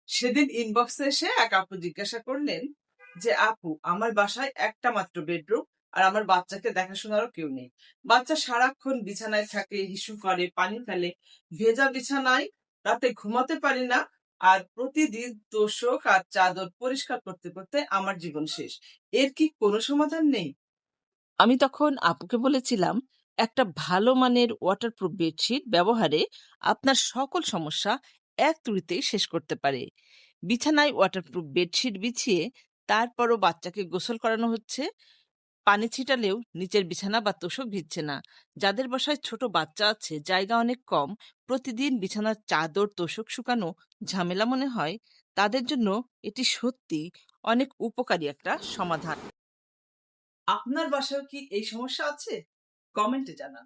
সেদিন ইনবক্সে এসে এক আপু জিজ্ঞাসা করলেন যে আপু, আমার বাসায় একটা মাত্র বেডরুম আর আমার বাচ্চাকে দেখাশোনারও কেউ নেই। বাচ্চা সারাক্ষণ বিছানায় থাকে, হিসু করে, পানি ফেলে, ভেজা বিছানায় রাতে ঘুমাতে পারি না, আর প্রতিদিন তোশক আর চাদর পরিষ্কার করতে করতে আমার জীবন শেষ। এর কি কোনো সমাধান নেই? আমি তখন আপুকে বলেছিলাম, একটা ভালো মানের ওয়াটারপ্রুফ বেডশিট ব্যবহারে আপনার সকল সমস্যা এক তুড়িতেই শেষ করতে পারে। বিছানায় ওয়াটারপ্রুফ বেডশিট বিছিয়ে তারপরও বাচ্চাকে গোসল করানো হচ্ছে, পানি ছিটালেও নিচের বিছানা বা তোশক ভিজছে না। যাদের বাসায় ছোট বাচ্চা আছে, জায়গা অনেক কম, প্রতিদিন বিছানার চাদর তোশক শুকানো ঝামেলা মনে হয়, তাদের জন্য এটি সত্যি অনেক উপকারী একটা সমাধান। আপনার বাসায় কি এই সমস্যা আছে? কমেন্টে জানান।